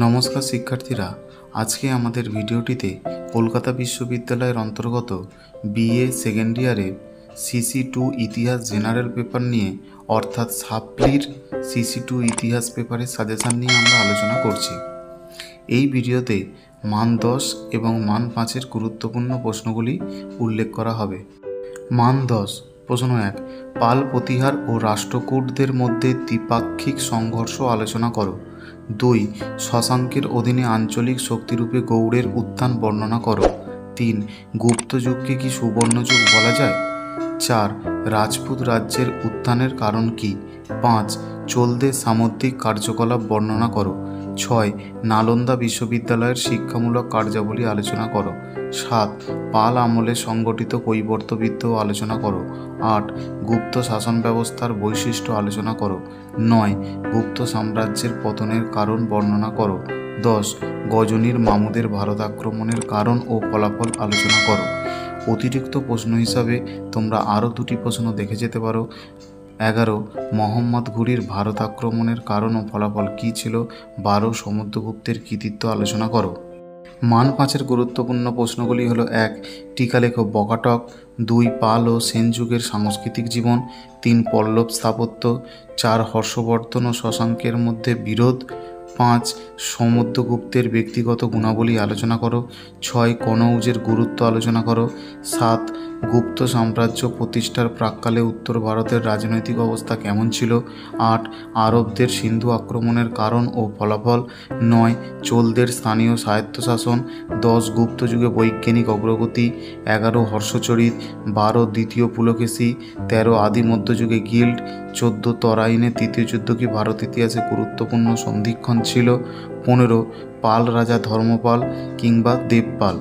নমস্কার শিক্ষার্থীরা, আজকে আমাদের ভিডিওটিতে কলকাতা বিশ্ববিদ্যালয়ের অন্তর্গত বিএ সেকেন্ড ইয়ারে সিসি2 ইতিহাস জেনারেল পেপার নিয়ে অর্থাৎ সাপ্লির সিসি2 ইতিহাস পেপারের সাজেশান নিয়ে আমরা আলোচনা করছি। এই ভিডিওতে মান 10 এবং মান 5-এর গুরুত্বপূর্ণ প্রশ্নগুলি উল্লেখ করা হবে। মান 10, প্রশ্ন 1, পাল প্রতিহার ও রাষ্ট্রকূটদের মধ্যে দ্বিপাক্ষিক সংঘর্ষ আলোচনা করো। 2, শশাঙ্কের অধীনে আঞ্চলিক শক্তিরূপে গৌড়ের উত্থান বর্ণনা করো। 3, গুপ্ত যুগকে কি সুবর্ণযুগ বলা যায়? 4, রাজপুত রাজ্যের উত্থানের কারণ কি? 5, চোলদের সামুদ্রিক কার্যকলাপ বর্ণনা করো। 6, নালন্দা বিশ্ববিদ্যালয়ের শিক্ষামূলক কার্যাবলী আলোচনা করো। 7, পাল আমলে সংগঠিত কৈবর্তবিদ্রোহ আলোচনা করো। 8, গুপ্ত শাসন ব্যবস্থার বৈশিষ্ট্য আলোচনা করো। 9, গুপ্ত সাম্রাজ্যের পতনের কারণ বর্ণনা করো। 10, গজনীর মামুদের ভারত আক্রমণের কারণ ও ফলাফল আলোচনা করো। অতিরিক্ত প্রশ্ন হিসাবে তোমরা আরও 2টি প্রশ্ন দেখে যেতে পারো। 11, মোহাম্মদ ঘুরির ভারত আক্রমণের কারণ ও ফলাফল কী ছিল? 12, সমুদ্রগুপ্তের কৃতিত্ব আলোচনা করো। মান 5-এর গুরুত্বপূর্ণ প্রশ্নগুলি হলো: 1, টিকা লেখো বকাটক। 2, পাল ও সেন যুগের সাংস্কৃতিক জীবন। 3, পল্লব স্থাপত্য। 4, হর্ষবর্ধন ও শশাঙ্কের মধ্যে বিরোধ। 5, সমুদ্রগুপ্তের ব্যক্তিগত গুণাবলী আলোচনা করো। 6, কনৌজের গুরুত্ব আলোচনা করো। 7, গুপ্ত সাম্রাজ্য প্রতিষ্ঠার প্রাক্কালে উত্তর ভারতের রাজনৈতিক অবস্থা কেমন ছিল? 8, আরবদের সিন্ধু আক্রমণের কারণ ও ফলাফল। 9, চোলদের স্থানীয় স্বায়ত্তশাসন। 10, গুপ্ত যুগে বৈজ্ঞানিক অগ্রগতি। 11, হর্ষচরিত। 12, দ্বিতীয় পুলকেশী। 13, আদি মধ্যযুগে গিল্ড। 14, তরাইনের তৃতীয় যুদ্ধ কি ভারত ইতিহাসে গুরুত্বপূর্ণ সন্ধিক্ষণ ছিল? 15, পাল রাজা ধর্মপাল কিংবা দেবপাল।